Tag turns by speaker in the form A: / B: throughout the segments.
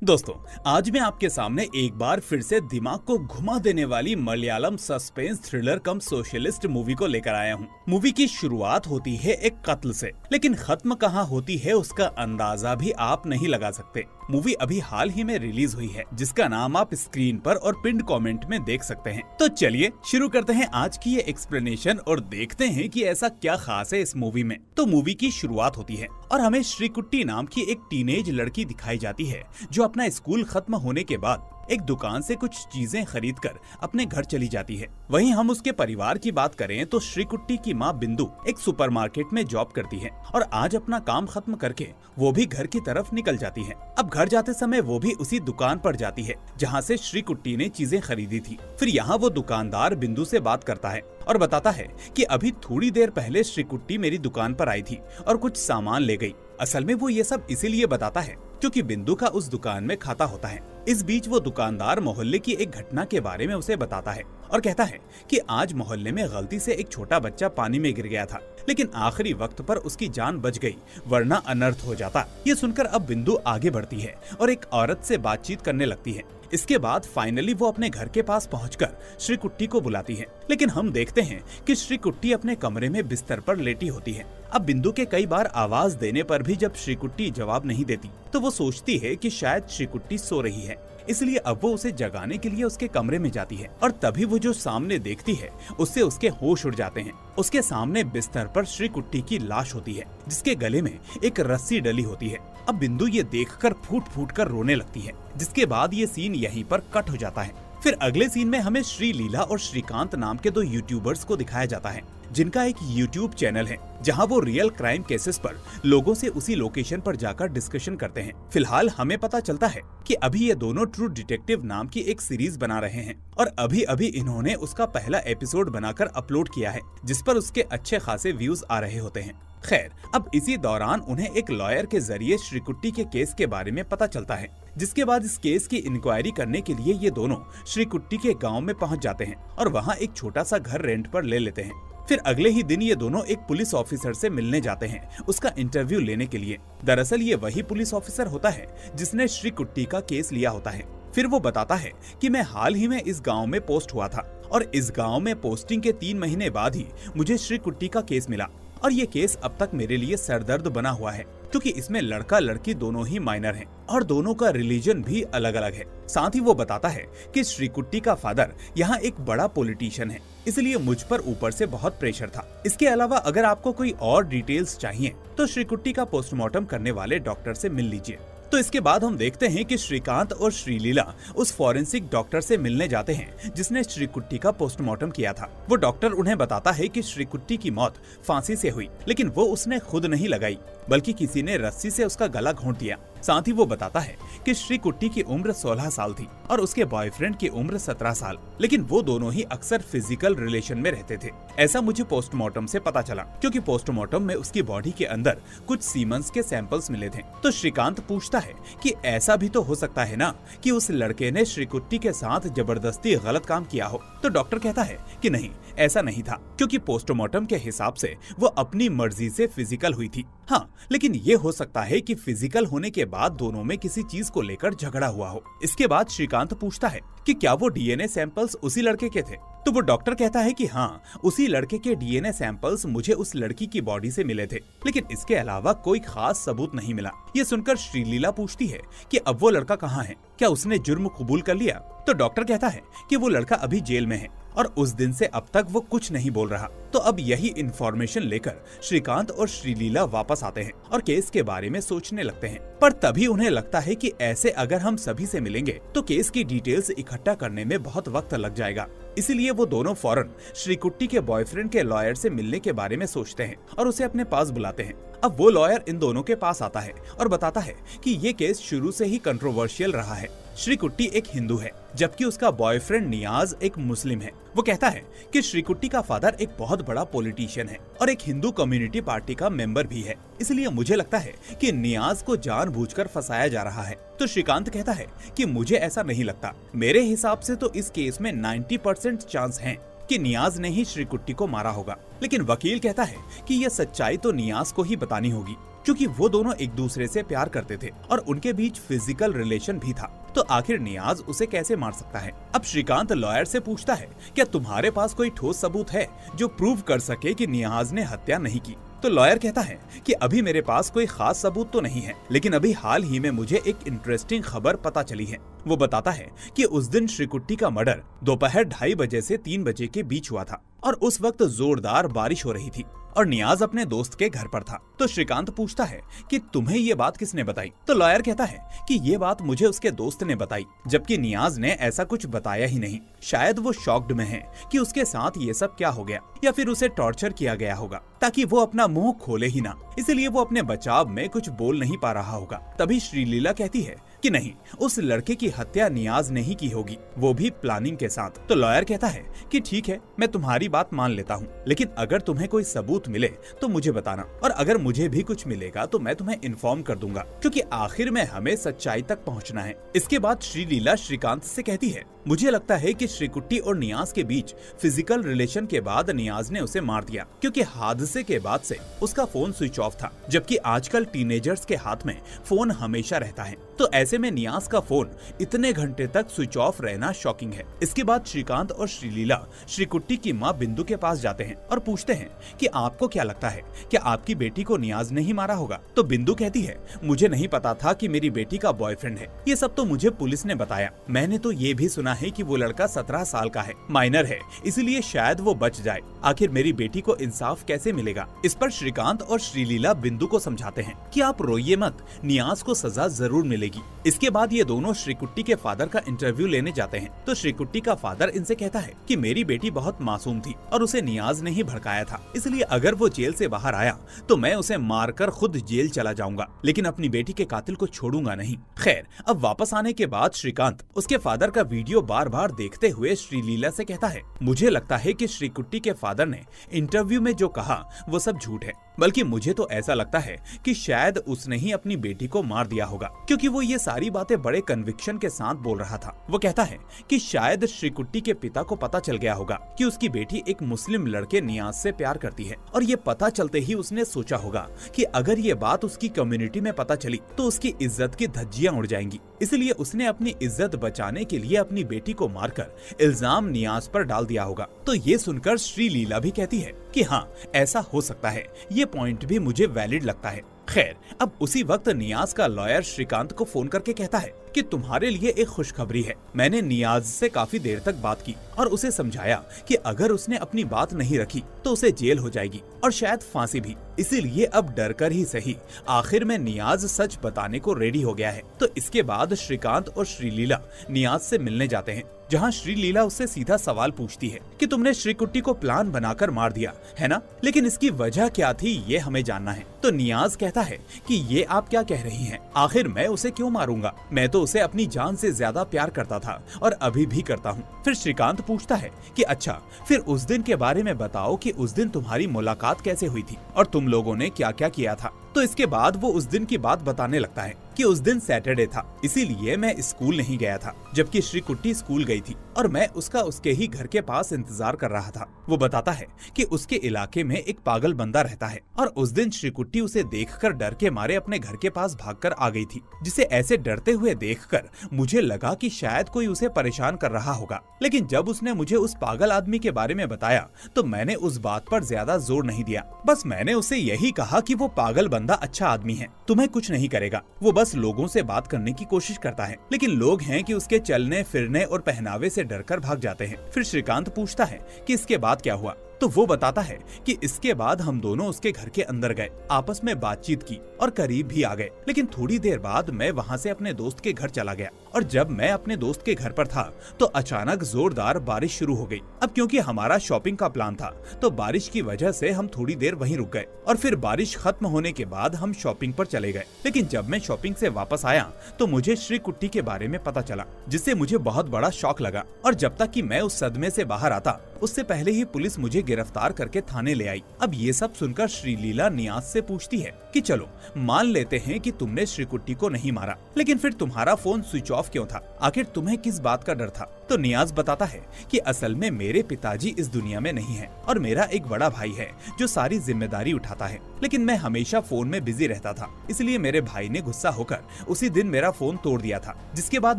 A: दोस्तों, आज मैं आपके सामने एक बार फिर से दिमाग को घुमा देने वाली मलयालम सस्पेंस थ्रिलर कम सोशलिस्ट मूवी को लेकर आया हूँ। मूवी की शुरुआत होती है एक कत्ल से, लेकिन खत्म कहाँ होती है उसका अंदाजा भी आप नहीं लगा सकते। मूवी अभी हाल ही में रिलीज हुई है, जिसका नाम आप स्क्रीन पर और पिंड कमेंट में देख सकते हैं। तो चलिए शुरू करते हैं आज की ये एक्सप्लेनेशन और देखते हैं कि ऐसा क्या खास है इस मूवी में। तो मूवी की शुरुआत होती है और हमें श्रीकुट्टी नाम की एक टीनेज लड़की दिखाई जाती है, जो अपना स्कूल खत्म होने के बाद एक दुकान से कुछ चीजें खरीदकर अपने घर चली जाती है। वहीं हम उसके परिवार की बात करें तो श्रीकुट्टी की माँ बिंदु एक सुपरमार्केट में जॉब करती है और आज अपना काम खत्म करके वो भी घर की तरफ निकल जाती है। अब घर जाते समय वो भी उसी दुकान पर जाती है जहाँ से श्रीकुट्टी ने चीजें खरीदी थी। फिर यहाँ वो दुकानदार बिंदु से बात करता है और बताता है कि अभी थोड़ी देर पहले श्रीकुट्टी मेरी दुकान पर आई थी और कुछ सामान ले गई। असल में वो ये सब इसीलिए बताता है क्योंकि बिंदु का उस दुकान में खाता होता है। इस बीच वो दुकानदार मोहल्ले की एक घटना के बारे में उसे बताता है और कहता है कि आज मोहल्ले में गलती से एक छोटा बच्चा पानी में गिर गया था, लेकिन आखिरी वक्त पर उसकी जान बच गई, वरना अनर्थ हो जाता। ये सुनकर अब बिंदु आगे बढ़ती है और एक औरत से बातचीत करने लगती है। इसके बाद फाइनली वो अपने घर के पास पहुंचकर श्रीकुट्टी को बुलाती है, लेकिन हम देखते हैं कि श्रीकुट्टी अपने कमरे में बिस्तर पर लेटी होती है। अब बिंदु के कई बार आवाज देने पर भी जब श्रीकुट्टी जवाब नहीं देती तो वो सोचती है कि शायद श्रीकुट्टी सो रही है, इसलिए अब वो उसे जगाने के लिए उसके कमरे में जाती है और तभी वो जो सामने देखती है उससे उसके होश उड़ जाते हैं। उसके सामने बिस्तर पर श्रीकुट्टी की लाश होती है, जिसके गले में एक रस्सी डली होती है। अब बिंदु ये देखकर फूट फूट कर रोने लगती है, जिसके बाद ये सीन यहीं पर कट हो जाता है। फिर अगले सीन में हमें श्रीलीला और श्रीकांत नाम के दो यूट्यूबर्स को दिखाया जाता है, जिनका एक यूट्यूब चैनल है जहां वो रियल क्राइम केसेस पर लोगों से उसी लोकेशन पर जाकर डिस्कशन करते हैं। फिलहाल हमें पता चलता है कि अभी ये दोनों ट्रू डिटेक्टिव नाम की एक सीरीज बना रहे हैं और अभी अभी इन्होंने उसका पहला एपिसोड बनाकर अपलोड किया है, जिस पर उसके अच्छे खासे व्यूज आ रहे होते हैं। खैर, अब इसी दौरान उन्हें एक लॉयर के जरिए श्रीकुट्टी के केस के बारे में पता चलता है, जिसके बाद इस केस की इंक्वायरी करने के लिए ये दोनों श्रीकुट्टी के गांव में पहुंच जाते हैं और वहां एक छोटा सा घर रेंट पर ले लेते हैं। फिर अगले ही दिन ये दोनों एक पुलिस ऑफिसर से मिलने जाते हैं उसका इंटरव्यू लेने के लिए। दरअसल ये वही पुलिस ऑफिसर होता है जिसने श्रीकुट्टी का केस लिया होता है। फिर वो बताता है कि मैं हाल ही में इस गांव में पोस्ट हुआ था और इस गांव में पोस्टिंग के 3 महीने बाद ही मुझे श्रीकुट्टी का केस मिला और ये केस अब तक मेरे लिए सरदर्द बना हुआ है, क्योंकि इसमें लड़का लड़की दोनों ही माइनर हैं और दोनों का रिलीजन भी अलग अलग है। साथ ही वो बताता है कि श्रीकुट्टी का फादर यहाँ एक बड़ा पॉलिटिशियन है, इसलिए मुझ पर ऊपर से बहुत प्रेशर था। इसके अलावा अगर आपको कोई और डिटेल्स चाहिए तो श्रीकुट्टी का पोस्टमार्टम करने वाले डॉक्टर से मिल लीजिए। तो इसके बाद हम देखते हैं कि श्रीकांत और श्रीलीला उस फॉरेंसिक डॉक्टर से मिलने जाते हैं जिसने श्रीकुट्टी का पोस्टमार्टम किया था। वो डॉक्टर उन्हें बताता है कि श्रीकुट्टी की मौत फांसी से हुई, लेकिन वो उसने खुद नहीं लगाई, बल्कि किसी ने रस्सी से उसका गला घोंट दिया। साथ ही वो बताता है कि श्रीकुट्टी की उम्र 16 साल थी और उसके बॉयफ्रेंड की उम्र 17 साल, लेकिन वो दोनों ही अक्सर फिजिकल रिलेशन में रहते थे। ऐसा मुझे पोस्टमार्टम से पता चला, क्योंकि पोस्टमार्टम में उसकी बॉडी के अंदर कुछ सीमेंस के सैंपल्स मिले थे। तो श्रीकांत पूछता है कि ऐसा भी तो हो सकता है ना कि उस लड़के ने श्रीकुट्टी के साथ जबरदस्ती गलत काम किया हो। तो डॉक्टर कहता है कि नहीं, ऐसा नहीं था, क्योंकि पोस्टमार्टम के हिसाब से वो अपनी मर्जी से फिजिकल हुई थी। हाँ, लेकिन ये हो सकता है कि फिजिकल होने के बाद दोनों में किसी चीज को लेकर झगड़ा हुआ हो। इसके बाद श्रीकांत पूछता है कि क्या वो डीएनए सैंपल्स उसी लड़के के थे। तो वो डॉक्टर कहता है कि हाँ, उसी लड़के के डीएनए सैंपल्स मुझे उस लड़की की बॉडी से मिले थे, लेकिन इसके अलावा कोई खास सबूत नहीं मिला। ये सुनकर श्रीलीला पूछती है कि अब वो लड़का कहाँ है, क्या उसने जुर्म कबूल कर लिया। तो डॉक्टर कहता है कि वो लड़का अभी जेल में है और उस दिन से अब तक वो कुछ नहीं बोल रहा। तो अब यही इन्फॉर्मेशन लेकर श्रीकांत और श्रीलीला वापस आते हैं और केस के बारे में सोचने लगते हैं, पर तभी उन्हें लगता है कि ऐसे अगर हम सभी से मिलेंगे तो केस की डिटेल्स इकट्ठा करने में बहुत वक्त लग जाएगा। इसीलिए वो दोनों फौरन श्रीकुट्टी के बॉयफ्रेंड के लॉयर से मिलने के बारे में सोचते हैं और उसे अपने पास बुलाते हैं। अब वो लॉयर इन दोनों के पास आता है और बताता है कि ये केस शुरू से ही कंट्रोवर्शियल रहा है। श्रीकुट्टी एक हिंदू है, जबकि उसका बॉयफ्रेंड नियाज एक मुस्लिम है। वो कहता है कि श्रीकुट्टी का फादर एक बहुत बड़ा पॉलिटिशियन है और एक हिंदू कम्युनिटी पार्टी का मेंबर भी है, इसलिए मुझे लगता है कि नियाज को जानबूझकर फंसाया जा रहा है। तो श्रीकांत कहता है कि मुझे ऐसा नहीं लगता, मेरे हिसाब से तो इस केस में 90% चांस है कि नियाज ने ही श्रीकुट्टी को मारा होगा, लेकिन वकील कहता है कि यह सच्चाई तो नियाज को ही बतानी होगी, क्योंकि वो दोनों एक दूसरे से प्यार करते थे और उनके बीच फिजिकल रिलेशन भी था। तो आखिर नियाज उसे कैसे मार सकता है? अब श्रीकांत लॉयर से पूछता है, क्या तुम्हारे पास कोई ठोस सबूत है जो प्रूव कर सके कि नियाज ने हत्या नहीं की? तो लॉयर कहता है कि अभी मेरे पास कोई खास सबूत तो नहीं है, लेकिन अभी हाल ही में मुझे एक इंटरेस्टिंग खबर पता चली है। वो बताता है कि उस दिन श्रीकुट्टी का मर्डर दोपहर 2:30 बजे से 3 बजे के बीच हुआ था और उस वक्त जोरदार बारिश हो रही थी और नियाज अपने दोस्त के घर पर था। तो श्रीकांत पूछता है कि तुम्हें ये बात किसने बताई? तो लॉयर कहता है कि ये बात मुझे उसके दोस्त ने बताई, जबकि नियाज ने ऐसा कुछ बताया ही नहीं। शायद वो शॉक्ड में है कि उसके साथ ये सब क्या हो गया, या फिर उसे टॉर्चर किया गया होगा ताकि वो अपना मुंह खोले ही ना, इसलिए वो अपने बचाव में कुछ बोल नहीं पा रहा होगा। तभी श्रीलीला कहती है कि नहीं, उस लड़के की हत्या नियाज ने ही की होगी, वो भी प्लानिंग के साथ। तो लॉयर कहता है कि ठीक है, मैं तुम्हारी बात मान लेता हूँ, लेकिन अगर तुम्हें कोई सबूत मिले तो मुझे बताना, और अगर मुझे भी कुछ मिलेगा तो मैं तुम्हें इन्फॉर्म कर दूंगा, क्योंकि आखिर में हमें सच्चाई तक पहुँचना है। इसके बाद श्रीलीला श्रीकांत से कहती है, मुझे लगता है कि श्रीकुट्टी और नियाज के बीच फिजिकल रिलेशन के बाद नियाज ने उसे मार दिया, क्योंकि हादसे के बाद से उसका फोन स्विच ऑफ था, जबकि आजकल टीनेजर्स के हाथ में फोन हमेशा रहता है। तो ऐसे में नियाज का फोन इतने घंटे तक स्विच ऑफ रहना शॉकिंग है। इसके बाद श्रीकांत और श्रीलीला श्रीकुट्टी की माँ बिंदु के पास जाते हैं और पूछते हैं कि आपको क्या लगता है, क्या आपकी बेटी को नियाज नहीं मारा होगा? तो बिंदु कहती है, मुझे नहीं पता था कि मेरी बेटी का बॉयफ्रेंड है, ये सब तो मुझे पुलिस ने बताया। मैंने तो ये भी सुना है कि वो लड़का 17 साल का है, माइनर है, इसलिए शायद वो बच जाए। आखिर मेरी बेटी को इंसाफ कैसे मिलेगा? इस पर श्रीकांत और श्रीलीला बिंदु को समझाते हैं कि आप रोइए मत, नियाज को सजा जरूर मिलेगी। इसके बाद ये दोनों श्रीकुट्टी के फादर का इंटरव्यू लेने जाते हैं। तो श्रीकुट्टी का फादर इनसे कहता है कि मेरी बेटी बहुत मासूम थी और उसे नियाज ने ही भड़काया था, इसलिए अगर वो जेल से बाहर आया तो मैं उसे मारकर खुद जेल चला जाऊंगा, लेकिन अपनी बेटी के कातिल को छोड़ूंगा नहीं। खैर, अब वापस आने के बाद श्रीकांत उसके फादर का वीडियो बार बार देखते हुए श्रीलीला से कहता है, मुझे लगता है कि श्रीकुट्टी के फादर ने इंटरव्यू में जो कहा वो सब झूठ है, बल्कि मुझे तो ऐसा लगता है कि शायद उसने ही अपनी बेटी को मार दिया होगा, क्योंकि वो ये सारी बातें बड़े कन्विक्शन के साथ बोल रहा था। वो कहता है कि शायद श्रीकुट्टी के पिता को पता चल गया होगा कि उसकी बेटी एक मुस्लिम लड़के नियाज से प्यार करती है, और ये पता चलते ही उसने सोचा होगा कि अगर ये बात उसकी कम्युनिटी में पता चली तो उसकी इज्जत की धज्जियां उड़ जाएंगी, इसलिए उसने अपनी इज्जत बचाने के लिए अपनी बेटी को मारकर इल्जाम नियाज पर डाल दिया होगा। तो ये सुनकर श्रीलीला भी कहती है कि हाँ, ऐसा हो सकता है, ये पॉइंट भी मुझे वैलिड लगता है। खैर, अब उसी वक्त नियाज का लॉयर श्रीकांत को फोन करके कहता है कि तुम्हारे लिए एक खुशखबरी है। मैंने नियाज से काफी देर तक बात की और उसे समझाया कि अगर उसने अपनी बात नहीं रखी तो उसे जेल हो जाएगी और शायद फांसी भी, इसीलिए अब डर कर ही सही आखिर में नियाज सच बताने को रेडी हो गया है। तो इसके बाद श्रीकांत और श्रीलीला नियाज से मिलने जाते हैं, जहां श्रीलीला उससे सीधा सवाल पूछती है कि तुमने श्रीकुट्टी को प्लान बनाकर मार दिया है ना, लेकिन इसकी वजह क्या थी ये हमें जानना है। तो नियाज कहता है कि ये आप क्या कह रही हैं? आखिर मैं उसे क्यों मारूंगा? मैं तो उसे अपनी जान से ज्यादा प्यार करता था और अभी भी करता हूँ। फिर श्रीकांत पूछता है कि अच्छा, फिर उस दिन के बारे में बताओ कि उस दिन तुम्हारी मुलाकात कैसे हुई थी और तुम लोगों ने क्या क्या किया था। तो इसके बाद वो उस दिन की बात बताने लगता है कि उस दिन सैटरडे था, इसीलिए मैं स्कूल नहीं गया था, जबकि श्रीकुट्टी स्कूल गई थी और मैं उसका उसके ही घर के पास इंतजार कर रहा था। वो बताता है कि उसके इलाके में एक पागल बंदा रहता है और उस दिन श्रीकुट्टी उसे देखकर डर के मारे अपने घर के पास भागकर आ गई थी, जिसे ऐसे डरते हुए देखकर मुझे लगा कि शायद कोई उसे परेशान कर रहा होगा। लेकिन जब उसने मुझे उस पागल आदमी के बारे में बताया तो मैंने उस बात पर ज्यादा जोर नहीं दिया, बस मैंने उसे यही कहा कि वो पागल बंदा अच्छा आदमी है, तुम्हें कुछ नहीं करेगा, वो बस लोगों से बात करने की कोशिश करता है, लेकिन लोग हैं कि उसके चलने फिरने और पहनावे से डरकर भाग जाते हैं। फिर श्रीकांत पूछता है कि इसके बाद क्या हुआ, तो वो बताता है कि इसके बाद हम दोनों उसके घर के अंदर गए, आपस में बातचीत की और करीब भी आ गए, लेकिन थोड़ी देर बाद मैं वहाँ से अपने दोस्त के घर चला गया और जब मैं अपने दोस्त के घर पर था तो अचानक जोरदार बारिश शुरू हो गई। अब क्योंकि हमारा शॉपिंग का प्लान था तो बारिश की वजह से हम थोड़ी देर वहीं रुक गए और फिर बारिश खत्म होने के बाद हम शॉपिंग पर चले गए। लेकिन जब मैं शॉपिंग से वापस आया तो मुझे श्रीकुट्टी के बारे में पता चला, जिससे मुझे बहुत बड़ा शॉक लगा और जब तक कि मैं उस सदमे से बाहर आता उससे पहले ही पुलिस मुझे गिरफ्तार करके थाने ले आई। अब ये सब सुनकर श्रीलीला नियाज से पूछती है कि चलो मान लेते हैं कि तुमने श्रीकुट्टी को नहीं मारा, लेकिन फिर तुम्हारा फोन स्विच ऑफ क्यों था? आखिर तुम्हें किस बात का डर था? तो नियाज बताता है कि असल में मेरे पिताजी इस दुनिया में नहीं हैं और मेरा एक बड़ा भाई है जो सारी जिम्मेदारी उठाता है, लेकिन मैं हमेशा फोन में बिजी रहता था, इसलिए मेरे भाई ने गुस्सा होकर उसी दिन मेरा फोन तोड़ दिया था, जिसके बाद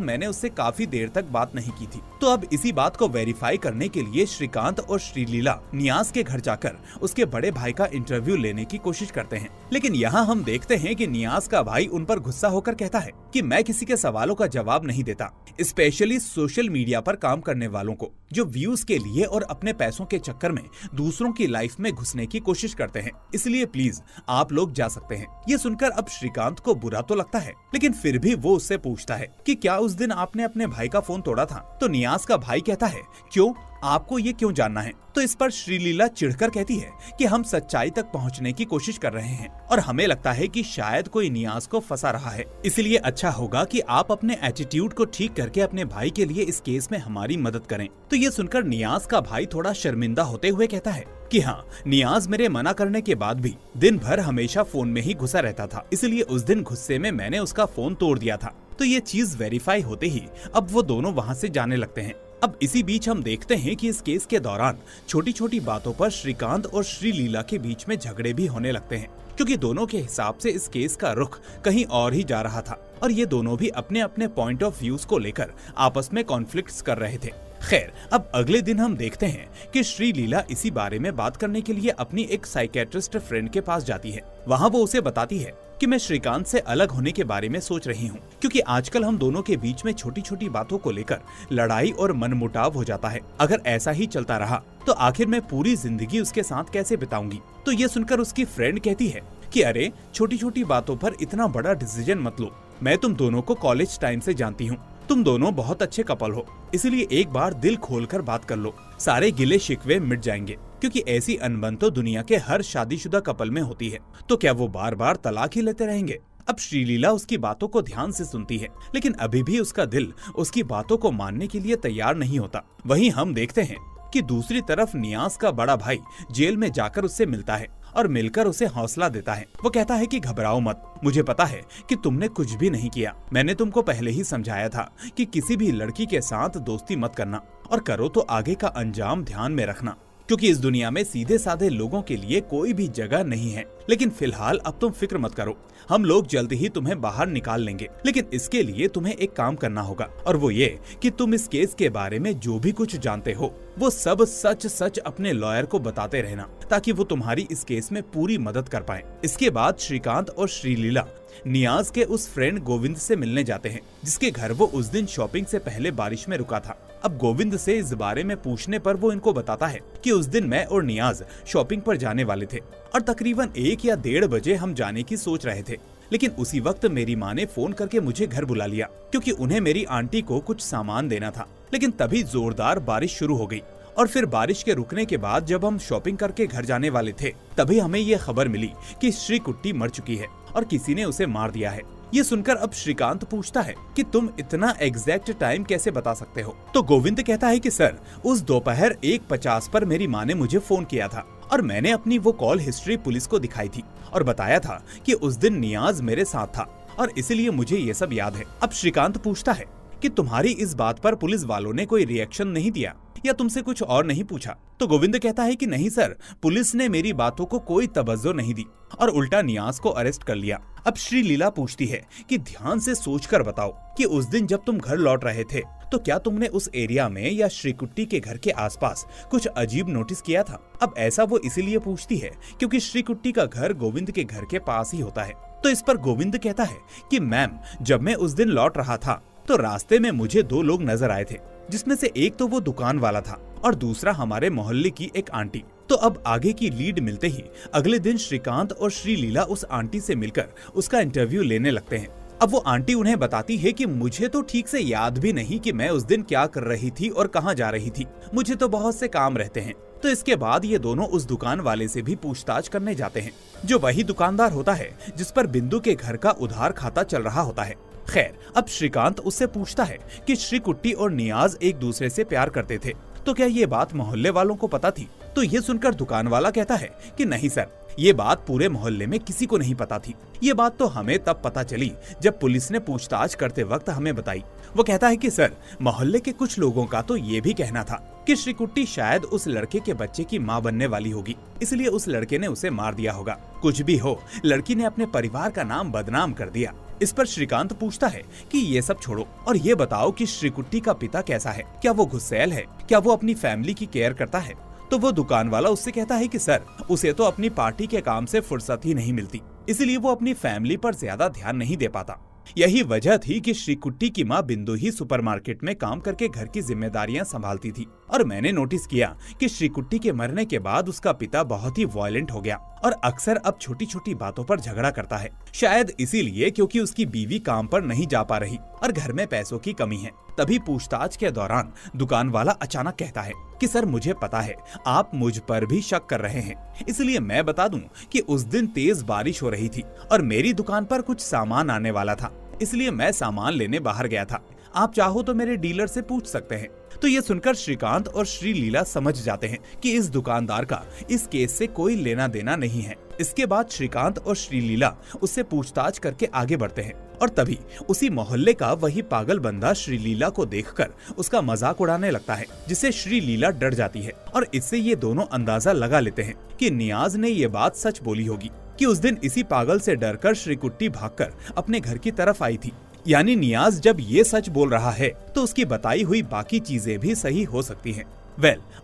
A: मैंने उससे काफी देर तक बात नहीं की थी। तो अब इसी बात को वेरीफाई करने के लिए श्रीकांत और श्रीलीला नियाज के घर जाकर उसके बड़े भाई का इंटरव्यू लेने की कोशिश करते हैं। लेकिन यहाँ हम देखते हैं कि नियाज का भाई उन पर गुस्सा होकर कहता है कि मैं किसी के सवालों का जवाब नहीं देता, स्पेशली सोशल मीडिया पर काम करने वालों को जो व्यूज के लिए और अपने पैसों के चक्कर में दूसरों की लाइफ में घुसने की कोशिश करते हैं, इसलिए प्लीज आप लोग जा सकते हैं। ये सुनकर अब श्रीकांत को बुरा तो लगता है, लेकिन फिर भी वो उससे पूछता है कि क्या उस दिन आपने अपने भाई का फोन तोड़ा था? तो नियाज का भाई कहता है क्यों, आपको ये क्यों जानना है? तो इस पर श्रीलीला चिढ़कर कहती है कि हम सच्चाई तक पहुंचने की कोशिश कर रहे हैं और हमें लगता है कि शायद कोई नियाज को फंसा रहा है, इसलिए अच्छा होगा कि आप अपने एटीट्यूड को ठीक करके अपने भाई के लिए इस केस में हमारी मदद करें। तो ये सुनकर नियाज का भाई थोड़ा शर्मिंदा होते हुए कहता है कि हाँ, नियाज मेरे मना करने के बाद भी दिन भर हमेशा फोन में ही घुसा रहता था, इसलिए उस दिन गुस्से में मैंने उसका फोन तोड़ दिया था। तो ये चीज वेरीफाई होते ही अब वो दोनों वहाँ से जाने लगते हैं। अब इसी बीच हम देखते हैं कि इस केस के दौरान छोटी छोटी बातों पर श्रीकांत और श्रीलीला के बीच में झगड़े भी होने लगते हैं, क्योंकि दोनों के हिसाब से इस केस का रुख कहीं और ही जा रहा था और ये दोनों भी अपने अपने पॉइंट ऑफ व्यूज को लेकर आपस में कॉन्फ्लिक्ट्स कर रहे थे। खैर, अब अगले दिन हम देखते हैं कि श्रीलीला इसी बारे में बात करने के लिए अपनी एक साइकेट्रिस्ट फ्रेंड के पास जाती है। वहाँ वो उसे बताती है कि मैं श्रीकांत से अलग होने के बारे में सोच रही हूँ, क्योंकि आजकल हम दोनों के बीच में छोटी छोटी बातों को लेकर लड़ाई और मनमुटाव हो जाता है। अगर ऐसा ही चलता रहा तो आखिर मैं पूरी जिंदगी उसके साथ कैसे बिताऊंगी? तो ये सुनकर उसकी फ्रेंड कहती है कि अरे, छोटी छोटी बातों पर इतना बड़ा डिसीजन मत लो। मैं तुम दोनों को कॉलेज टाइम से जानती हूँ, तुम दोनों बहुत अच्छे कपल हो, इसलिए एक बार दिल खोलकर बात कर लो, सारे गिले शिकवे मिट जाएंगे। क्योंकि ऐसी अनबन तो दुनिया के हर शादीशुदा कपल में होती है, तो क्या वो बार बार तलाक ही लेते रहेंगे? अब श्रीलीला उसकी बातों को ध्यान से सुनती है, लेकिन अभी भी उसका दिल उसकी बातों को मानने के लिए तैयार नहीं होता। वहीं हम देखते हैं कि दूसरी तरफ नियाज का बड़ा भाई जेल में जाकर उससे मिलता है और मिलकर उसे हौसला देता है। वो कहता है कि घबराओ मत, मुझे पता है कि तुमने कुछ भी नहीं किया। मैंने तुमको पहले ही समझाया था कि किसी भी लड़की के साथ दोस्ती मत करना, और करो तो आगे का अंजाम ध्यान में रखना, क्योंकि इस दुनिया में सीधे साधे लोगों के लिए कोई भी जगह नहीं है। लेकिन फिलहाल अब तुम फिक्र मत करो, हम लोग जल्द ही तुम्हें बाहर निकाल लेंगे। लेकिन इसके लिए तुम्हें एक काम करना होगा, और वो ये कि तुम इस केस के बारे में जो भी कुछ जानते हो वो सब सच सच अपने लॉयर को बताते रहना, ताकि वो तुम्हारी इस केस में पूरी मदद कर पाए। इसके बाद श्रीकांत और श्रीलीला नियाज के उस फ्रेंड गोविंद से मिलने जाते हैं, जिसके घर वो उस दिन शॉपिंग से पहले बारिश में रुका था। अब गोविंद से इस बारे में पूछने पर वो इनको बताता है कि उस दिन मैं और नियाज शॉपिंग पर जाने वाले थे और तकरीबन 1 या 1:30 बजे हम जाने की सोच रहे थे। लेकिन उसी वक्त मेरी माँ ने फोन करके मुझे घर बुला लिया, क्योंकि उन्हें मेरी आंटी को कुछ सामान देना था। लेकिन तभी जोरदार बारिश शुरू हो गई, और फिर बारिश के रुकने के बाद जब हम शॉपिंग करके घर जाने वाले थे, तभी हमें ये खबर मिली कि श्री कुट्टी मर चुकी है और किसी ने उसे मार दिया है। ये सुनकर अब श्रीकांत पूछता है कि तुम इतना एग्जैक्ट टाइम कैसे बता सकते हो? तो गोविंद कहता है कि सर, उस दोपहर 1:50 पर मेरी माँ ने मुझे फोन किया था और मैंने अपनी वो कॉल हिस्ट्री पुलिस को दिखाई थी और बताया था कि उस दिन नियाज मेरे साथ था और इसलिए मुझे ये सब याद है। अब श्रीकांत पूछता है कि तुम्हारी इस बात पर पुलिस वालों ने कोई रिएक्शन नहीं दिया या तुमसे कुछ और नहीं पूछा? तो गोविंद कहता है कि नहीं सर, पुलिस ने मेरी बातों को कोई तवज्जो नहीं दी और उल्टा नियाज को अरेस्ट कर लिया। अब श्रीलीला पूछती है कि ध्यान से सोचकर बताओ कि उस दिन जब तुम घर लौट रहे थे तो क्या तुमने उस एरिया में या श्रीकुट्टी के घर के आसपास कुछ अजीब नोटिस किया था? अब ऐसा वो इसीलिए पूछती है क्योंकि श्रीकुट्टी का घर गोविंद के घर के पास ही होता है। तो इस पर गोविंद कहता है कि मैम, जब मैं उस दिन लौट रहा था तो रास्ते में मुझे 2 लोग नजर आए थे, जिसमें से एक तो वो दुकान वाला था और दूसरा हमारे मोहल्ले की एक आंटी। तो अब आगे की लीड मिलते ही अगले दिन श्रीकांत और श्रीलीला उस आंटी से मिलकर उसका इंटरव्यू लेने लगते हैं। अब वो आंटी उन्हें बताती है कि मुझे तो ठीक से याद भी नहीं कि मैं उस दिन क्या कर रही थी और कहाँ जा रही थी, मुझे तो बहुत से काम रहते हैं। तो इसके बाद ये दोनों उस दुकान वाले से भी पूछताछ करने जाते हैं, जो वही दुकानदार होता है जिस पर बिंदु के घर का उधार खाता चल रहा होता है। खैर, अब श्रीकांत उससे पूछता है कि श्रीकुट्टी और नियाज एक दूसरे से प्यार करते थे, तो क्या ये बात मोहल्ले वालों को पता थी? तो ये सुनकर दुकान वाला कहता है कि नहीं सर, ये बात पूरे मोहल्ले में किसी को नहीं पता थी। ये बात तो हमें तब पता चली जब पुलिस ने पूछताछ करते वक्त हमें बताई। वो कहता है कि सर, मोहल्ले के कुछ लोगों का तो ये भी कहना था कि श्रीकुट्टी शायद उस लड़के के बच्चे की माँ बनने वाली होगी, इसलिए उस लड़के ने उसे मार दिया होगा। कुछ भी हो, लड़की ने अपने परिवार का नाम बदनाम कर दिया। इस पर श्रीकांत पूछता है कि ये सब छोड़ो और ये बताओ कि श्रीकुट्टी का पिता कैसा है, क्या वो गुस्सैल है, क्या वो अपनी फैमिली की केयर करता है। तो वो दुकान वाला उससे कहता है कि सर, उसे तो अपनी पार्टी के काम से फुर्सत ही नहीं मिलती, इसलिए वो अपनी फैमिली पर ज्यादा ध्यान नहीं दे पाता। यही वजह थी कि श्रीकुट्टी की माँ बिंदु ही सुपरमार्केट में काम करके घर की जिम्मेदारियां संभालती थी और मैंने नोटिस किया कि श्रीकुट्टी के मरने के बाद उसका पिता बहुत ही वायलेंट हो गया और अक्सर अब छोटी छोटी बातों पर झगड़ा करता है। शायद इसीलिए क्योंकि उसकी बीवी काम पर नहीं जा पा रही और घर में पैसों की कमी है। तभी पूछताछ के दौरान दुकान वाला अचानक कहता है कि सर, मुझे पता है आप मुझ पर भी शक कर रहे हैं, इसलिए मैं बता दूं कि उस दिन तेज बारिश हो रही थी और मेरी दुकान पर कुछ सामान आने वाला था, इसलिए मैं सामान लेने बाहर गया था। आप चाहो तो मेरे डीलर से पूछ सकते हैं। तो ये सुनकर श्रीकांत और श्रीलीला समझ जाते हैं कि इस दुकानदार का इस केस से कोई लेना देना नहीं है। इसके बाद श्रीकांत और श्रीलीला उससे पूछताछ करके आगे बढ़ते हैं और तभी उसी मोहल्ले का वही पागल बंदा श्रीलीला को देखकर उसका मजाक उड़ाने लगता है, जिससे श्रीलीला डर जाती है और इससे ये दोनों अंदाजा लगा लेते हैं कि नियाज ने ये बात सच बोली होगी कि उस दिन इसी पागल से डरकर श्रीकुट्टी भागकर अपने घर की तरफ आई थी। यानी नियाज जब ये सच बोल रहा है तो उसकी बताई हुई बाकी चीजें भी सही हो सकती हैं।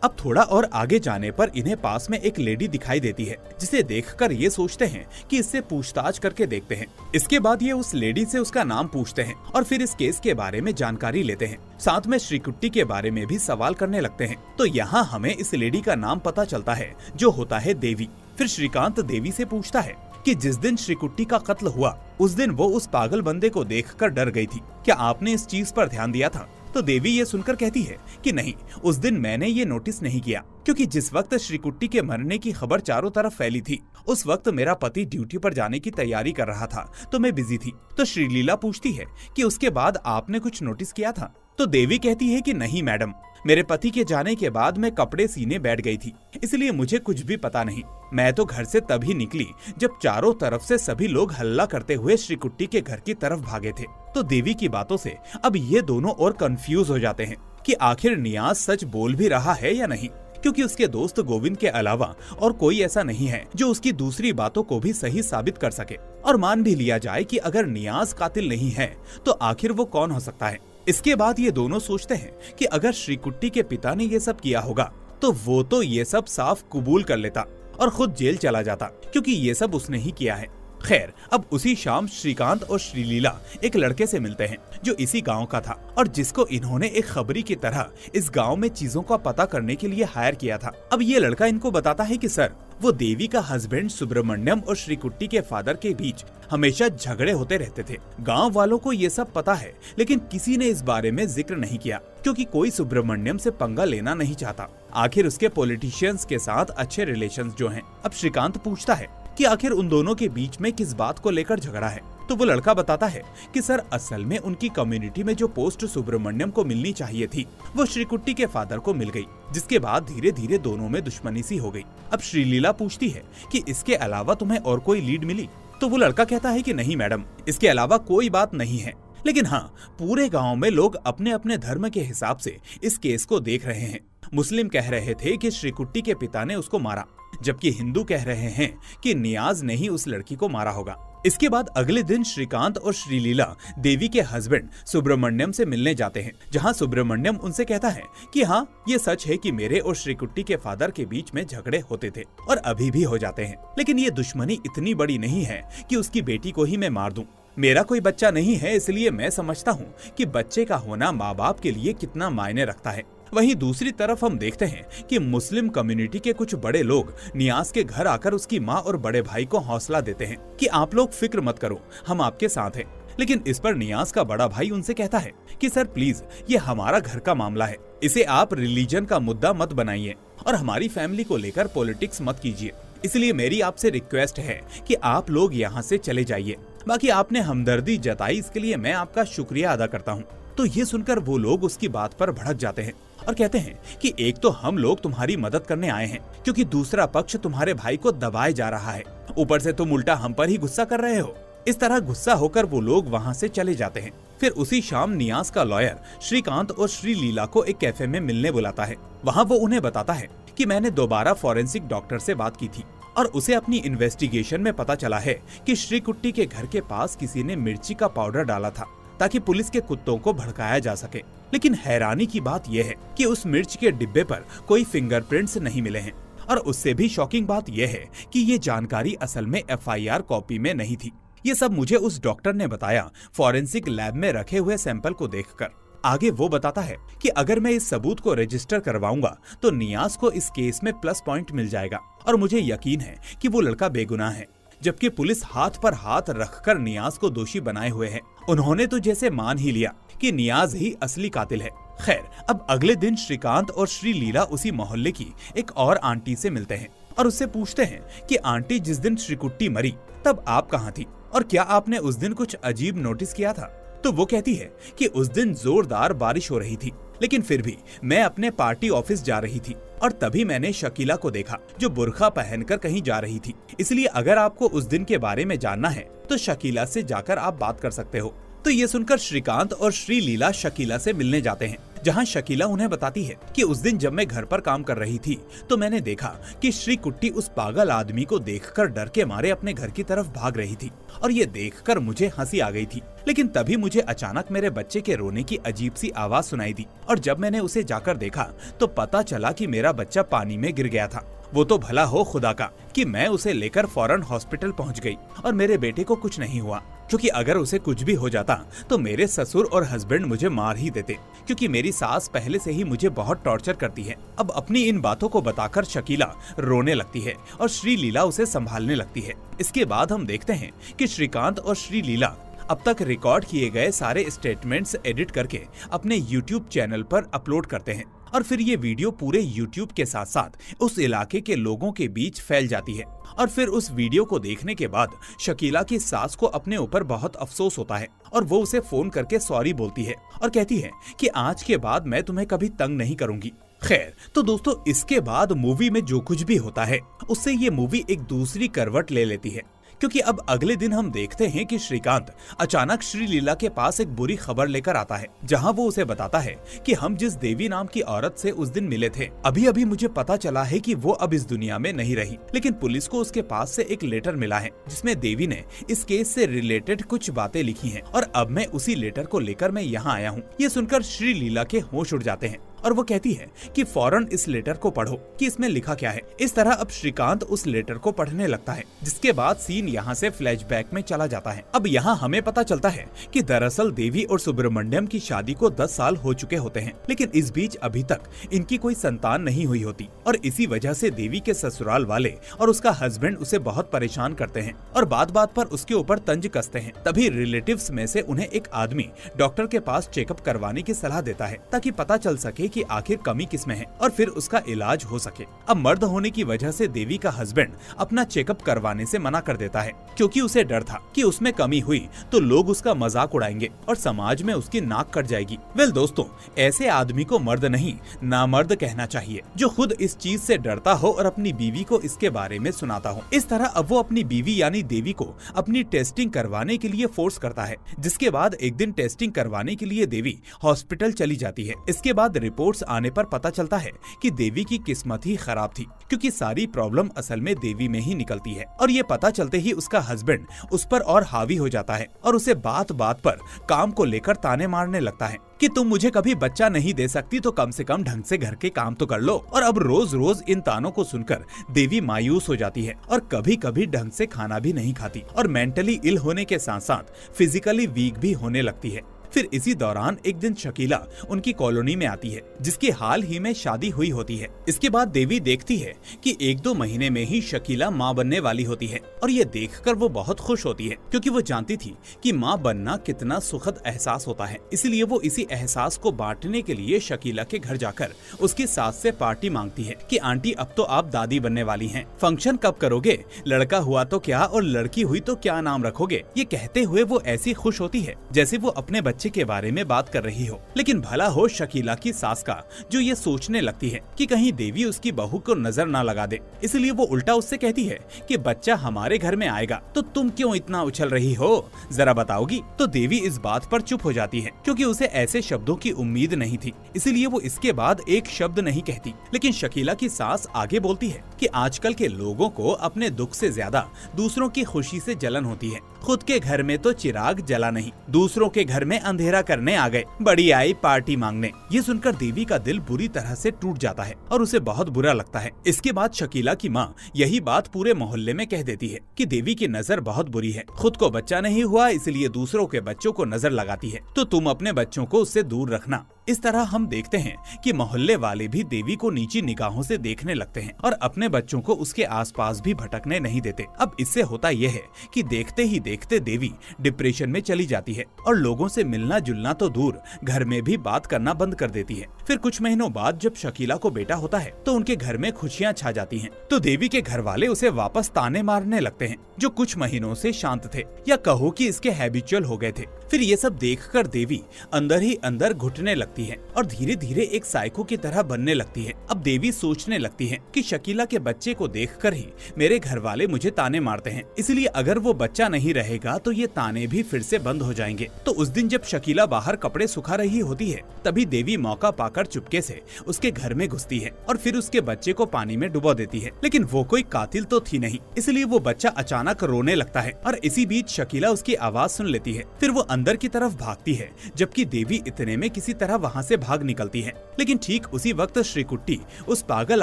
A: अब थोड़ा और आगे जाने पर इन्हें पास में एक लेडी दिखाई देती है, जिसे देखकर ये सोचते हैं कि इससे पूछताछ करके देखते हैं। इसके बाद ये उस लेडी से उसका नाम पूछते हैं और फिर इस केस के बारे में जानकारी लेते हैं। साथ में श्रीकुट्टी के बारे में भी सवाल करने लगते हैं। तो यहाँ हमें इस लेडी का नाम पता चलता है, जो होता है देवी। फिर श्रीकांत देवी से पूछता है कि जिस दिन श्रीकुट्टी का कत्ल हुआ उस दिन वो उस पागल बंदे को देखकर डर गई थी, क्या आपने इस चीज पर ध्यान दिया था? तो देवी ये सुनकर कहती है कि नहीं, उस दिन मैंने ये नोटिस नहीं किया, क्योंकि जिस वक्त श्रीकुट्टी के मरने की खबर चारों तरफ फैली थी उस वक्त मेरा पति ड्यूटी पर जाने की तैयारी कर रहा था, तो मैं बिजी थी। तो श्रीलीला पूछती है कि उसके बाद आपने कुछ नोटिस किया था? तो देवी कहती है कि नहीं मैडम, मेरे पति के जाने के बाद मैं कपड़े सीने बैठ गई थी, इसलिए मुझे कुछ भी पता नहीं। मैं तो घर से तभी निकली जब चारों तरफ से सभी लोग हल्ला करते हुए श्रीकुट्टी के घर की तरफ भागे थे। तो देवी की बातों से अब ये दोनों और कंफ्यूज हो जाते हैं कि आखिर नियाज सच बोल भी रहा है या नहीं, क्योंकि उसके दोस्त गोविंद के अलावा और कोई ऐसा नहीं है जो उसकी दूसरी बातों को भी सही साबित कर सके। और मान भी लिया जाए कि अगर नियाज कातिल नहीं है तो आखिर वो कौन हो सकता है। इसके बाद ये दोनों सोचते हैं कि अगर श्रीकुट्टी के पिता ने ये सब किया होगा तो वो तो ये सब साफ कबूल कर लेता और खुद जेल चला जाता, क्योंकि ये सब उसने ही किया है। खैर, अब उसी शाम श्रीकांत और श्रीलीला एक लड़के से मिलते हैं जो इसी गांव का था और जिसको इन्होंने एक खबरी की तरह इस गांव में चीजों का पता करने के लिए हायर किया था। अब ये लड़का इनको बताता है कि सर, वो देवी का हस्बैंड सुब्रमण्यम और श्रीकुट्टी के फादर के बीच हमेशा झगड़े होते रहते थे। गांव वालों को ये सब पता है, लेकिन किसी ने इस बारे में जिक्र नहीं किया, क्योंकि कोई सुब्रमण्यम से पंगा लेना नहीं चाहता। आखिर उसके पॉलिटिशियंस के साथ अच्छे रिलेशंस जो हैं। अब श्रीकांत पूछता है कि आखिर उन दोनों के बीच में किस बात को लेकर झगड़ा है। तो वो लड़का बताता है कि सर, असल में उनकी कम्युनिटी में जो पोस्ट सुब्रमण्यम को मिलनी चाहिए थी वो श्रीकुट्टी के फादर को मिल गई, जिसके बाद धीरे धीरे दोनों में दुश्मनी सी हो गई। अब श्रीलीला पूछती है कि इसके अलावा तुम्हें और कोई लीड मिली? तो वो लड़का कहता है कि नहीं मैडम, इसके अलावा कोई बात नहीं है, लेकिन हाँ, पूरे गाँव में लोग अपने अपने धर्म के हिसाब से इस केस को देख रहे हैं। मुस्लिम कह रहे थे कि श्रीकुट्टी के पिता ने उसको मारा, जबकि हिंदू कह रहे हैं कि नियाज ने ही उस लड़की को मारा होगा। इसके बाद अगले दिन श्रीकांत और श्रीलीला देवी के हस्बैंड सुब्रमण्यम से मिलने जाते हैं, जहां सुब्रमण्यम उनसे कहता है कि हाँ, ये सच है कि मेरे और श्रीकुट्टी के फादर के बीच में झगड़े होते थे और अभी भी हो जाते हैं, लेकिन ये दुश्मनी इतनी बड़ी नहीं है कि उसकी बेटी को ही मैं मार दूं। मेरा कोई बच्चा नहीं है, इसलिए मैं समझता हूँ कि बच्चे का होना माँ बाप के लिए कितना मायने रखता है। वहीं दूसरी तरफ हम देखते हैं कि मुस्लिम कम्युनिटी के कुछ बड़े लोग नियाज के घर आकर उसकी माँ और बड़े भाई को हौसला देते हैं कि आप लोग फिक्र मत करो, हम आपके साथ हैं। लेकिन इस पर नियाज का बड़ा भाई उनसे कहता है कि सर प्लीज, ये हमारा घर का मामला है, इसे आप रिलीजन का मुद्दा मत बनाइए और हमारी फैमिली को लेकर पॉलिटिक्स मत कीजिए। इसलिए मेरी आपसे रिक्वेस्ट है कि आप लोग यहाँ से चले जाइए। बाकी आपने हमदर्दी जताई, इसके लिए मैं आपका शुक्रिया अदा करता हूँ। तो ये सुनकर वो लोग उसकी बात पर भड़क जाते हैं और कहते हैं कि एक तो हम लोग तुम्हारी मदद करने आए हैं क्योंकि दूसरा पक्ष तुम्हारे भाई को दबाए जा रहा है, ऊपर से तुम उल्टा हम पर ही गुस्सा कर रहे हो। इस तरह गुस्सा होकर वो लोग वहाँ से चले जाते हैं। फिर उसी शाम नियाज का लॉयर श्रीकांत और श्रीलीला को एक कैफे में मिलने बुलाता है। वहाँ वो उन्हें बताता है कि मैंने दोबारा फॉरेंसिक डॉक्टर से बात की थी और उसे अपनी इन्वेस्टिगेशन में पता चला है कि श्रीकुट्टी के घर के पास किसी ने मिर्ची का पाउडर डाला था ताकि पुलिस के कुत्तों को भड़काया जा सके। लेकिन हैरानी की बात यह है कि उस मिर्च के डिब्बे पर कोई फिंगरप्रिंट्स नहीं मिले हैं और उससे भी शॉकिंग बात यह है कि ये जानकारी असल में FIR कॉपी में नहीं थी। ये सब मुझे उस डॉक्टर ने बताया फॉरेंसिक लैब में रखे हुए सैंपल को देखकर। आगे वो बताता है कि अगर मैं इस सबूत को रजिस्टर करवाऊंगा तो नियाज को इस केस में प्लस पॉइंट मिल जाएगा और मुझे यकीन है कि वो लड़का बेगुनाह है, जबकि पुलिस हाथ पर हाथ रखकर नियाज को दोषी बनाए हुए है। उन्होंने तो जैसे मान ही लिया कि नियाज ही असली कातिल है। खैर, अब अगले दिन श्रीकांत और श्रीलीला उसी मोहल्ले की एक और आंटी से मिलते हैं और उससे पूछते हैं कि आंटी, जिस दिन श्रीकुट्टी मरी तब आप कहाँ थी और क्या आपने उस दिन कुछ अजीब नोटिस किया था? तो वो कहती है कि उस दिन जोरदार बारिश हो रही थी, लेकिन फिर भी मैं अपने पार्टी ऑफिस जा रही थी और तभी मैंने शकीला को देखा जो बुर्खा पहनकर कहीं जा रही थी। इसलिए अगर आपको उस दिन के बारे में जानना है तो शकीला से जाकर आप बात कर सकते हो। तो ये सुनकर श्रीकांत और श्रीलीला शकीला से मिलने जाते हैं, जहां शकीला उन्हें बताती है कि उस दिन जब मैं घर पर काम कर रही थी तो मैंने देखा कि श्रीकुट्टी उस पागल आदमी को देखकर डर के मारे अपने घर की तरफ भाग रही थी और ये देखकर मुझे हंसी आ गई थी। लेकिन तभी मुझे अचानक मेरे बच्चे के रोने की अजीब सी आवाज सुनाई दी और जब मैंने उसे जाकर देखा तो पता चला कि मेरा बच्चा पानी में गिर गया था। वो तो भला हो खुदा का कि मैं उसे लेकर फौरन हॉस्पिटल पहुंच गई और मेरे बेटे को कुछ नहीं हुआ, क्योंकि अगर उसे कुछ भी हो जाता तो मेरे ससुर और हस्बैंड मुझे मार ही देते, क्योंकि मेरी सास पहले से ही मुझे बहुत टॉर्चर करती है। अब अपनी इन बातों को बताकर शकीला रोने लगती है और श्रीलीला उसे संभालने लगती है। इसके बाद हम देखते हैं कि श्रीकांत और श्रीलीला अब तक रिकॉर्ड किए गए सारे स्टेटमेंट्स एडिट करके अपने YouTube चैनल पर अपलोड करते हैं और फिर ये वीडियो पूरे YouTube के साथ साथ उस इलाके के लोगों के बीच फैल जाती है। और फिर उस वीडियो को देखने के बाद शकीला की सास को अपने ऊपर बहुत अफसोस होता है और वो उसे फोन करके सॉरी बोलती है और कहती है कि आज के बाद मैं तुम्हें कभी तंग नहीं करूंगी। खैर, तो दोस्तों, इसके बाद मूवी में जो कुछ भी होता है उससे ये मूवी एक दूसरी करवट ले लेती है, क्योंकि अब अगले दिन हम देखते हैं कि श्रीकांत अचानक श्रीलीला के पास एक बुरी खबर लेकर आता है, जहां वो उसे बताता है कि हम जिस देवी नाम की औरत से उस दिन मिले थे, अभी अभी मुझे पता चला है कि वो अब इस दुनिया में नहीं रही, लेकिन पुलिस को उसके पास से एक लेटर मिला है जिसमें देवी ने इस केस से रिलेटेड कुछ बातें लिखी हैं और अब मैं उसी लेटर को लेकर मैं यहाँ आया हूँ। ये सुनकर श्रीलीला के होश उड़ जाते हैं और वो कहती है कि फौरन इस लेटर को पढ़ो कि इसमें लिखा क्या है। इस तरह अब श्रीकांत उस लेटर को पढ़ने लगता है, जिसके बाद सीन यहाँ से फ्लैशबैक में चला जाता है। अब यहाँ हमें पता चलता है कि दरअसल देवी और सुब्रमण्यम की शादी को 10 साल हो चुके होते हैं, लेकिन इस बीच अभी तक इनकी कोई संतान नहीं हुई होती और इसी वजह से देवी के ससुराल वाले और उसका हस्बैंड उसे बहुत परेशान करते हैं और बात बात पर उसके ऊपर तंज कसते हैं। तभी रिलेटिव्स में से उन्हें एक आदमी डॉक्टर के पास चेकअप करवाने की सलाह देता है ताकि पता चल सके कि आखिर कमी किसमें है और फिर उसका इलाज हो सके। अब मर्द होने की वजह से देवी का हस्बैंड अपना चेकअप करवाने से मना कर देता है, क्योंकि उसे डर था कि उसमें कमी हुई तो लोग उसका मजाक उड़ाएंगे और समाज में उसकी नाक कट जाएगी। वेल दोस्तों, ऐसे आदमी को मर्द नहीं नामर्द कहना चाहिए, जो खुद इस चीज से डरता हो और अपनी बीवी को इसके बारे में सुनाता हो। इस तरह अब वो अपनी बीवी यानी देवी को अपनी टेस्टिंग करवाने के लिए फोर्स करता है, जिसके बाद एक दिन टेस्टिंग करवाने के लिए देवी हॉस्पिटल चली जाती है। इसके बाद रिपोर्ट्स आने पर पता चलता है कि देवी की किस्मत ही खराब थी, क्योंकि सारी प्रॉब्लम असल में देवी में ही निकलती है और ये पता चलते ही उसका हस्बैंड उस पर और हावी हो जाता है और उसे बात बात पर काम को लेकर ताने मारने लगता है कि तुम मुझे कभी बच्चा नहीं दे सकती तो कम से कम ढंग से घर के काम तो कर लो। और अब रोज रोज इन तानों को सुनकर देवी मायूस हो जाती है और कभी कभी ढंग से खाना भी नहीं खाती और मेंटली इल होने के साथ साथ फिजिकली वीक भी होने लगती है। फिर इसी दौरान एक दिन शकीला उनकी कॉलोनी में आती है, जिसकी हाल ही में शादी हुई होती है। इसके बाद देवी देखती है कि 1-2 महीने में ही शकीला माँ बनने वाली होती है और ये देखकर वो बहुत खुश होती है, क्योंकि वो जानती थी कि माँ बनना कितना सुखद एहसास होता है। इसलिए वो इसी एहसास को बांटने के लिए शकीला के घर जाकर उसकी सास से पार्टी मांगती है कि आंटी, अब तो आप दादी बनने वाली हैं, फंक्शन कब करोगे? लड़का हुआ तो क्या और लड़की हुई तो क्या नाम रखोगे? ये कहते हुए वो ऐसी खुश होती है जैसे वो अपने बच्चे बच्चे के बारे में बात कर रही हो। लेकिन भला हो शकीला की सास का, जो ये सोचने लगती है कि कहीं देवी उसकी बहू को नजर ना लगा दे। इसलिए वो उल्टा उससे कहती है कि बच्चा हमारे घर में आएगा तो तुम क्यों इतना उछल रही हो, जरा बताओगी। तो देवी इस बात पर चुप हो जाती है क्योंकि उसे ऐसे शब्दों की उम्मीद नहीं थी, इसलिए वो इसके बाद एक शब्द नहीं कहती। लेकिन शकीला की सास आगे बोलती है कि आजकल के लोगों को अपने दुख से ज्यादा दूसरों की खुशी से जलन होती है। खुद के घर में तो चिराग जला नहीं, दूसरों के घर में अंधेरा करने आ गए, बड़ी आई पार्टी मांगने। ये सुनकर देवी का दिल बुरी तरह से टूट जाता है और उसे बहुत बुरा लगता है। इसके बाद शकीला की माँ यही बात पूरे मोहल्ले में कह देती है कि देवी की नजर बहुत बुरी है, खुद को बच्चा नहीं हुआ इसलिए दूसरों के बच्चों को नजर लगाती है, तो तुम अपने बच्चों को उससे दूर रखना। इस तरह हम देखते हैं कि मोहल्ले वाले भी देवी को नीची निगाहों से देखने लगते हैं और अपने बच्चों को उसके आसपास भी भटकने नहीं देते। अब इससे होता यह है कि देखते ही देखते देवी डिप्रेशन में चली जाती है और लोगों से मिलना जुलना तो दूर, घर में भी बात करना बंद कर देती है। फिर कुछ महीनों बाद जब शकीला को बेटा होता है तो उनके घर में खुशियां छा जाती हैं। तो देवी के घर वाले उसे वापस ताने मारने लगते हैं, जो कुछ महीनों से शांत थे, या कहो कि इसके हैबिचुअल हो गए थे। फिर ये सब देखकर देवी अंदर ही अंदर घुटने लगती है और धीरे धीरे एक साइको की तरह बनने लगती है। अब देवी सोचने लगती है कि शकीला के बच्चे को देखकर ही मेरे घर वाले मुझे ताने मारते हैं, इसलिए अगर वो बच्चा नहीं रहेगा तो ये ताने भी फिर से बंद हो जाएंगे। तो उस दिन जब शकीला बाहर कपड़े सुखा रही होती है तभी देवी मौका पाकर चुपके से उसके घर में घुसती है और फिर उसके बच्चे को पानी में डुबो देती है। लेकिन वो कोई कातिल तो थी नहीं, इसलिए वो बच्चा अचानक रोने लगता है और इसी बीच शकीला उसकी आवाज सुन लेती है। फिर वो अंदर की तरफ भागती है, जबकि देवी इतने में किसी तरह वहाँ से भाग निकलती है। लेकिन ठीक उसी वक्त श्रीकुट्टी उस पागल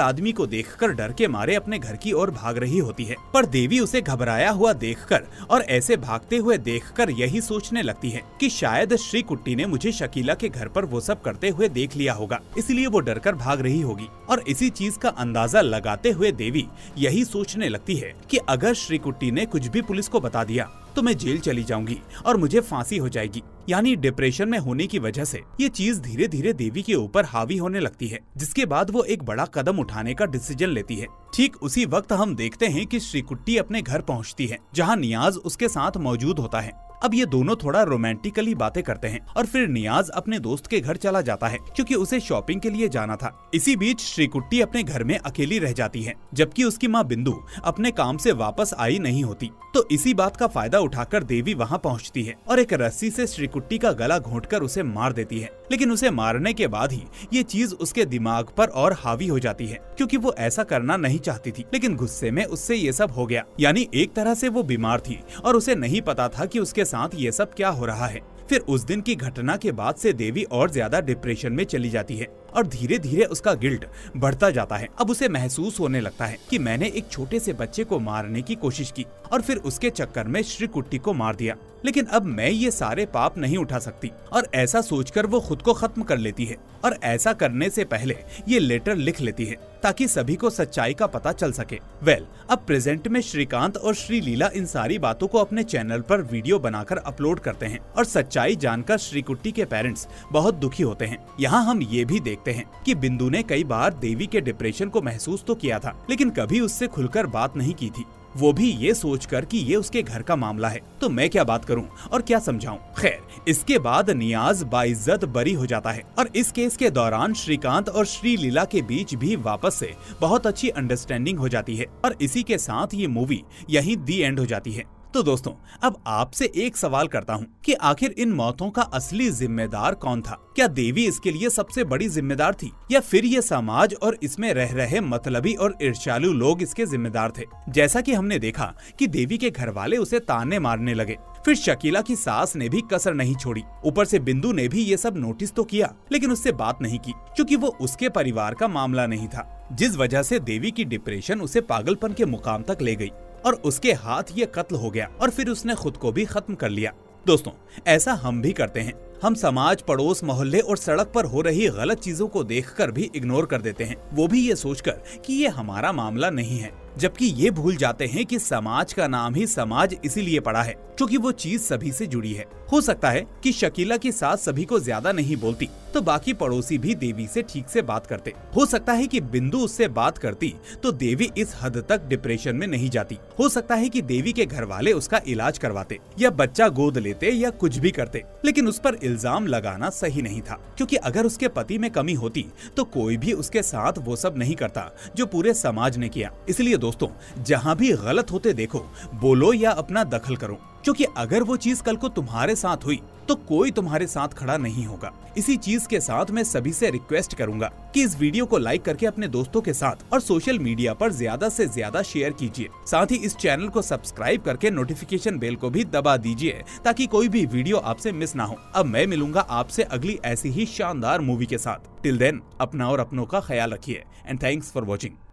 A: आदमी को देखकर डर के मारे अपने घर की ओर भाग रही होती है। पर देवी उसे घबराया हुआ देखकर और ऐसे भागते हुए देखकर यही सोचने लगती है कि शायद श्रीकुट्टी ने मुझे शकीला के घर पर वो सब करते हुए देख लिया होगा, इसलिए वो डरकर भाग रही होगी। और इसी चीज का अंदाजा लगाते हुए देवी यही सोचने लगती है कि अगर श्रीकुट्टी ने कुछ भी पुलिस को बता दिया तो मैं जेल चली जाऊंगी और मुझे फांसी हो जाएगी। यानी डिप्रेशन में होने की वजह से ये चीज धीरे धीरे देवी के ऊपर हावी होने लगती है, जिसके बाद वो एक बड़ा कदम उठाने का डिसीजन लेती है। ठीक उसी वक्त हम देखते हैं कि श्रीकुट्टी अपने घर पहुंचती है, जहां नियाज उसके साथ मौजूद होता है। अब ये दोनों थोड़ा रोमांटिकली बातें करते हैं और फिर नियाज अपने दोस्त के घर चला जाता है क्योंकि उसे शॉपिंग के लिए जाना था। इसी बीच श्रीकुट्टी अपने घर में अकेली रह जाती है, जबकि उसकी माँ बिंदु अपने काम से वापस आई नहीं होती। तो इसी बात का फायदा उठाकर देवी वहाँ पहुँचती है और एक रस्सी से श्रीकुट्टी का गला घोंटकर उसे मार देती है। लेकिन उसे मारने के बाद ही ये चीज उसके दिमाग पर और हावी हो जाती है, क्योंकि वो ऐसा करना नहीं चाहती थी, लेकिन गुस्से में उससे ये सब हो गया। यानी एक तरह से वो बीमार थी और उसे नहीं पता था कि उसके साथ ये सब क्या हो रहा है। फिर उस दिन की घटना के बाद से देवी और ज्यादा डिप्रेशन में चली जाती है और धीरे धीरे उसका गिल्ट बढ़ता जाता है। अब उसे महसूस होने लगता है कि मैंने एक छोटे से बच्चे को मारने की कोशिश की और फिर उसके चक्कर में श्रीकुट्टी को मार दिया, लेकिन अब मैं ये सारे पाप नहीं उठा सकती। और ऐसा सोचकर वो खुद को खत्म कर लेती है और ऐसा करने से पहले ये लेटर लिख लेती है ताकि सभी को सच्चाई का पता चल सके। अब प्रेजेंट में श्रीकांत और श्रीलीला इन सारी बातों को अपने चैनल पर वीडियो बनाकर अपलोड करते हैं और सच्चाई जानकर श्रीकुट्टी के पेरेंट्स बहुत दुखी होते हैं। यहाँ हम ये भी देखते हैं कि बिंदु ने कई बार देवी के डिप्रेशन को महसूस तो किया था, लेकिन कभी उससे खुलकर बात नहीं की थी, वो भी ये सोचकर कि ये उसके घर का मामला है, तो मैं क्या बात करूं और क्या समझाऊं। खैर, इसके बाद नियाज बाइज्जत बरी हो जाता है और इस केस के दौरान श्रीकांत और श्रीलीला के बीच भी वापस से बहुत अच्छी अंडरस्टैंडिंग हो जाती है और इसी के साथ ये मूवी यहीं दी एंड हो जाती है। तो दोस्तों, अब आपसे एक सवाल करता हूँ कि आखिर इन मौतों का असली जिम्मेदार कौन था? क्या देवी इसके लिए सबसे बड़ी जिम्मेदार थी या फिर ये समाज और इसमें रह रहे मतलबी और ईर्ष्यालु लोग इसके जिम्मेदार थे? जैसा कि हमने देखा कि देवी के घर वाले उसे ताने मारने लगे, फिर शकीला की सास ने भी कसर नहीं छोड़ी, ऊपर से बिंदु ने भी ये सब नोटिस तो किया लेकिन उससे बात नहीं की क्योंकि वो उसके परिवार का मामला नहीं था, जिस वजह से देवी की डिप्रेशन उसे पागलपन के मुकाम तक ले गई और उसके हाथ ये कत्ल हो गया और फिर उसने खुद को भी खत्म कर लिया। दोस्तों, ऐसा हम भी करते हैं। हम समाज, पड़ोस, मोहल्ले और सड़क पर हो रही गलत चीजों को देखकर भी इग्नोर कर देते हैं, वो भी ये सोचकर कि ये हमारा मामला नहीं है, जबकि ये भूल जाते हैं कि समाज का नाम ही समाज इसीलिए पड़ा है क्योंकि वो चीज सभी से जुड़ी है। हो सकता है कि शकीला की सास सभी को ज्यादा नहीं बोलती, तो बाकी पड़ोसी भी देवी से ठीक से बात करते। हो सकता है कि बिंदु उससे बात करती तो देवी इस हद तक डिप्रेशन में नहीं जाती। हो सकता है कि देवी के घर वाले उसका इलाज करवाते या बच्चा गोद लेते या कुछ भी करते, लेकिन उस पर इल्जाम लगाना सही नहीं था, क्योंकि अगर उसके पति में कमी होती तो कोई भी उसके साथ वो सब नहीं करता जो पूरे समाज ने किया। इसलिए दोस्तों, जहाँ भी गलत होते देखो, बोलो या अपना दखल करो, क्योंकि अगर वो चीज कल को तुम्हारे साथ हुई तो कोई तुम्हारे साथ खड़ा नहीं होगा। इसी चीज के साथ मैं सभी से रिक्वेस्ट करूंगा कि इस वीडियो को लाइक करके अपने दोस्तों के साथ और सोशल मीडिया पर ज्यादा से ज्यादा शेयर कीजिए। साथ ही इस चैनल को सब्सक्राइब करके नोटिफिकेशन बेल को भी दबा दीजिए ताकि कोई भी वीडियो आपसे मिस ना हो। अब मैं मिलूंगा आपसे अगली ऐसी ही शानदार मूवी के साथ। टिल देन, अपना और अपनों का ख्याल रखिए एंड थैंक्स फॉर वॉचिंग।